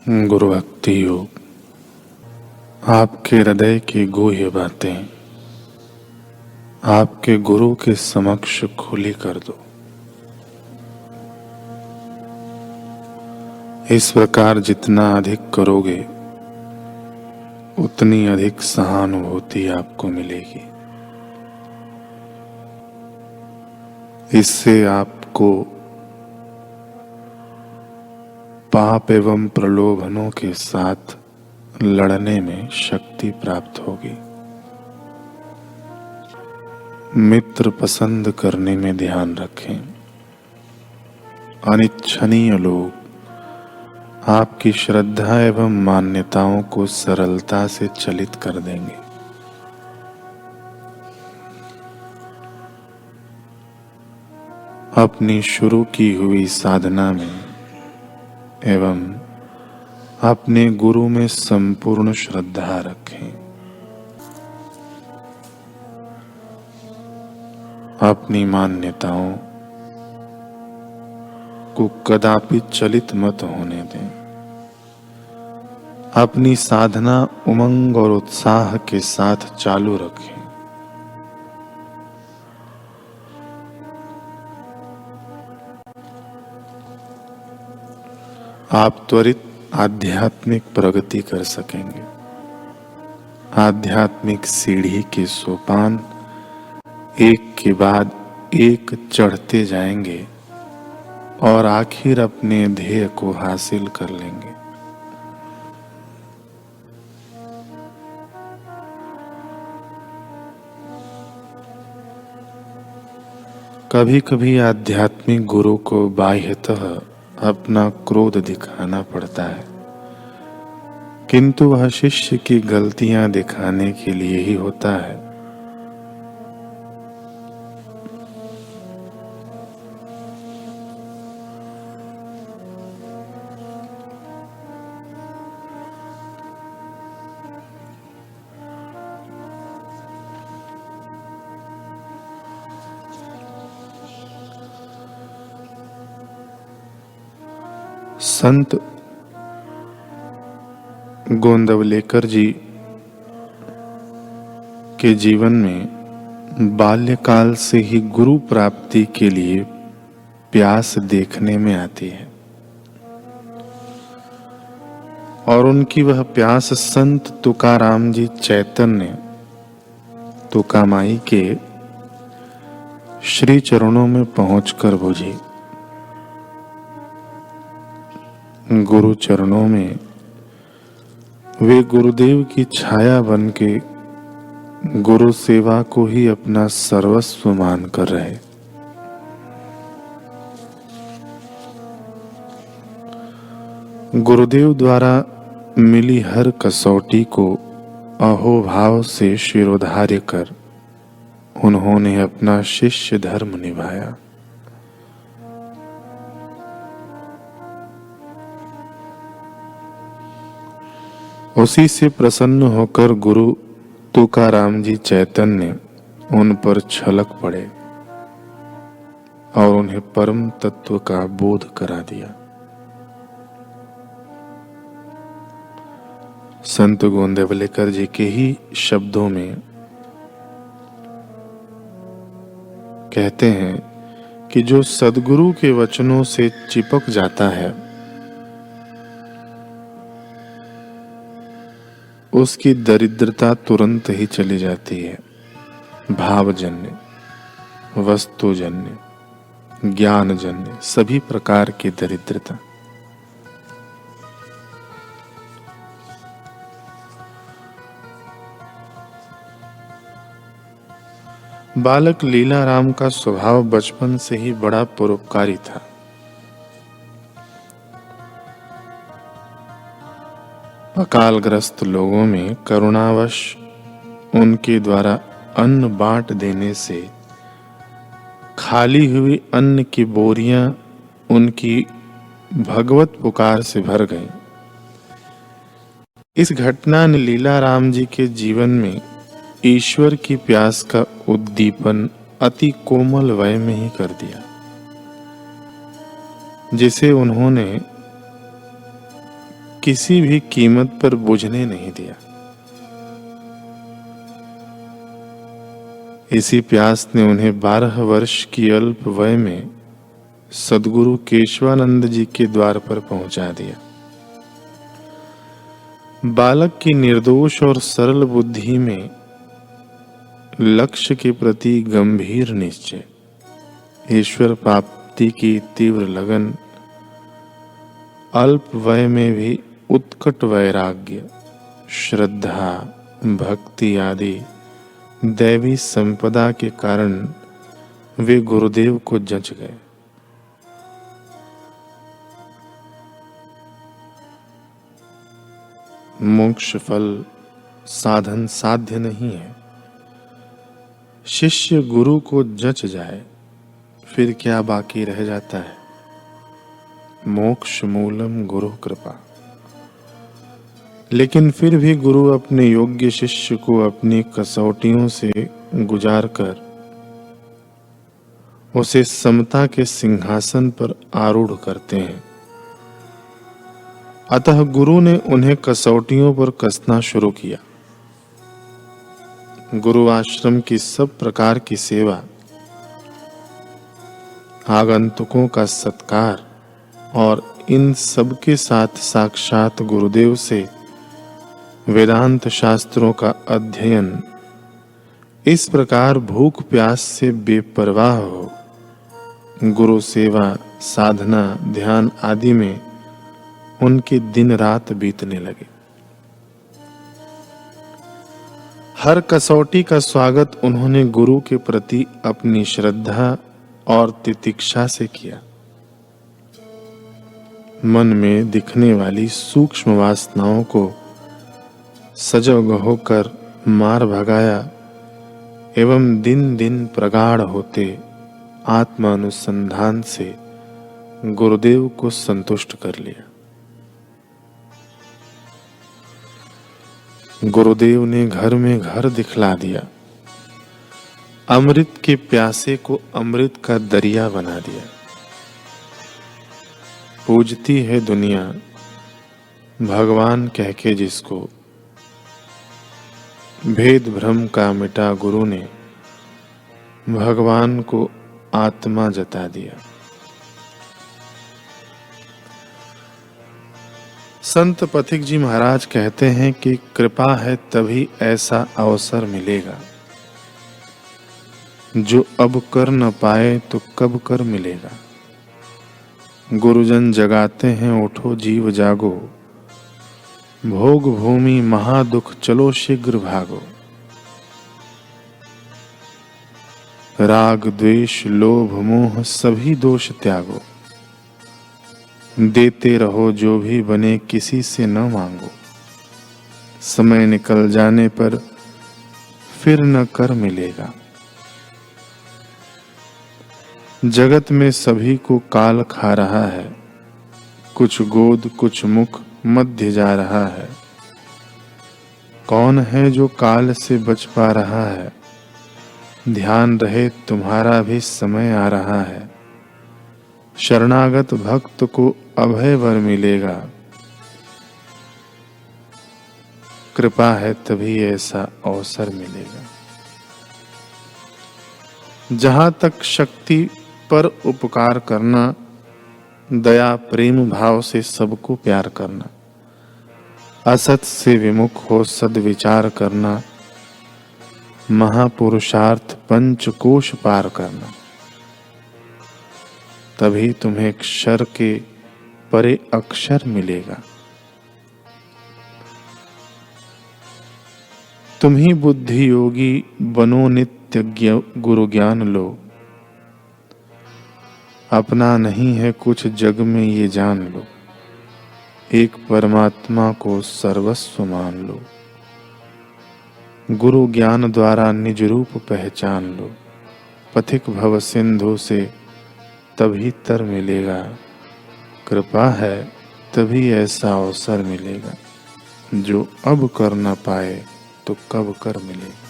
गुरु भक्ति योग। आपके हृदय की गुह्य बातें आपके गुरु के समक्ष खुली कर दो। इस प्रकार जितना अधिक करोगे उतनी अधिक सहानुभूति आपको मिलेगी। इससे आपको पाप एवं प्रलोभनों के साथ लड़ने में शक्ति प्राप्त होगी। मित्र पसंद करने में ध्यान रखें। अनिच्छनीय लोग आपकी श्रद्धा एवं मान्यताओं को सरलता से चलित कर देंगे। अपनी शुरू की हुई साधना में एवं अपने गुरु में संपूर्ण श्रद्धा रखें। अपनी मान्यताओं को कदापि चलित मत होने दें। अपनी साधना उमंग और उत्साह के साथ चालू रखें। आप त्वरित आध्यात्मिक प्रगति कर सकेंगे। आध्यात्मिक सीढ़ी के सोपान एक के बाद एक चढ़ते जाएंगे और आखिर अपने ध्येय को हासिल कर लेंगे। कभी कभी आध्यात्मिक गुरु को बाह्यतः अपना क्रोध दिखाना पड़ता है, किंतु वह शिष्य की गलतियां दिखाने के लिए ही होता है। संत गोंदवलेकर जी के जीवन में बाल्यकाल से ही गुरु प्राप्ति के लिए प्यास देखने में आती है और उनकी वह प्यास संत तुकाराम जी चैतन्य तुकामाई के श्री चरणों में पहुंचकर बुझी। गुरु चरणों में वे गुरुदेव की छाया बन के गुरु सेवा को ही अपना सर्वस्व मान कर रहे। गुरुदेव द्वारा मिली हर कसौटी को अहोभाव से शिरोधार्य कर उन्होंने अपना शिष्य धर्म निभाया। उसी से प्रसन्न होकर गुरु तुकाराम जी चैतन्य उन पर छलक पड़े और उन्हें परम तत्व का बोध करा दिया। संत गोंदवलेकर जी के ही शब्दों में कहते हैं कि जो सद्गुरु के वचनों से चिपक जाता है उसकी दरिद्रता तुरंत ही चली जाती है। भावजन्य, वस्तुजन्य, ज्ञानजन्य सभी प्रकार की दरिद्रता। बालक लीलाराम का स्वभाव बचपन से ही बड़ा परोपकारी था। अकालग्रस्त लोगों में करुणावश उनके द्वारा अन्न बांट देने से खाली हुई अन्न की बोरियां उनकी भगवत पुकार से भर गईं। इस घटना ने लीलाराम जी के जीवन में ईश्वर की प्यास का उद्दीपन अति कोमल वय में ही कर दिया, जिसे उन्होंने किसी भी कीमत पर बुझने नहीं दिया। इसी प्यास ने उन्हें 12 वर्ष की अल्प वय में सद्गुरु केशवानंद जी के द्वार पर पहुंचा दिया। बालक की निर्दोष और सरल बुद्धि में लक्ष्य के प्रति गंभीर निश्चय, ईश्वर प्राप्ति की तीव्र लगन, अल्प वय में भी उत्कट वैराग्य, श्रद्धा, भक्ति आदि दैवी संपदा के कारण वे गुरुदेव को जच गए। मोक्ष फल साधन साध्य नहीं है। शिष्य गुरु को जच जाए फिर क्या बाकी रह जाता है? मोक्ष मूलम गुरु कृपा। लेकिन फिर भी गुरु अपने योग्य शिष्य को अपनी कसौटियों से गुजार कर उसे समता के सिंहासन पर आरूढ़ करते हैं। अतः गुरु ने उन्हें कसौटियों पर कसना शुरू किया। गुरु आश्रम की सब प्रकार की सेवा, आगंतुकों का सत्कार और इन सब के साथ साक्षात गुरुदेव से वेदांत शास्त्रों का अध्ययन इस प्रकार भूख प्यास से बेपरवाह हो, गुरु सेवा, साधना, ध्यान आदि में उनके दिन रात बीतने लगे। हर कसौटी का स्वागत उन्होंने गुरु के प्रति अपनी श्रद्धा और तितिक्षा से किया। मन में दिखने वाली सूक्ष्म वासनाओं को सजग होकर मार भगाया एवं दिन दिन प्रगाढ़ होते आत्मानुसंधान से गुरुदेव को संतुष्ट कर लिया। गुरुदेव ने घर में घर दिखला दिया, अमृत के प्यासे को अमृत का दरिया बना दिया। पूजती है दुनिया भगवान कह के जिसको, भेद भ्रम का मिटा गुरु ने भगवान को आत्मा जता दिया। संत पथिक जी महाराज कहते हैं कि कृपा है तभी ऐसा अवसर मिलेगा, जो अब कर न पाए तो कब कर मिलेगा। गुरुजन जगाते हैं उठो जीव जागो, भोग भूमि महादुख चलो शीघ्र भागो। राग द्वेष लोभ मोह सभी दोष त्यागो, देते रहो जो भी बने किसी से न मांगो। समय निकल जाने पर फिर न कर मिलेगा। जगत में सभी को काल खा रहा है, कुछ गोद कुछ मुख मध्य जा रहा है। कौन है जो काल से बच पा रहा है? ध्यान रहे तुम्हारा भी समय आ रहा है। शरणागत भक्त को अभय वर मिलेगा। कृपा है तभी ऐसा अवसर मिलेगा। जहां तक शक्ति पर उपकार करना, दया प्रेम भाव से सबको प्यार करना, असत से विमुख हो सद्विचार करना, महापुरुषार्थ पंचकोश पार करना, तभी तुम्हें क्षर के परे अक्षर मिलेगा। तुम ही बुद्धि योगी बनो नित्य गुरु ज्ञान लो। अपना नहीं है कुछ जग में ये जान लो, एक परमात्मा को सर्वस्व मान लो। गुरु ज्ञान द्वारा निज रूप पहचान लो। पथिक भव सिंधु से तभी तर मिलेगा। कृपा है तभी ऐसा अवसर मिलेगा, जो अब कर न पाए तो कब कर मिलेगा।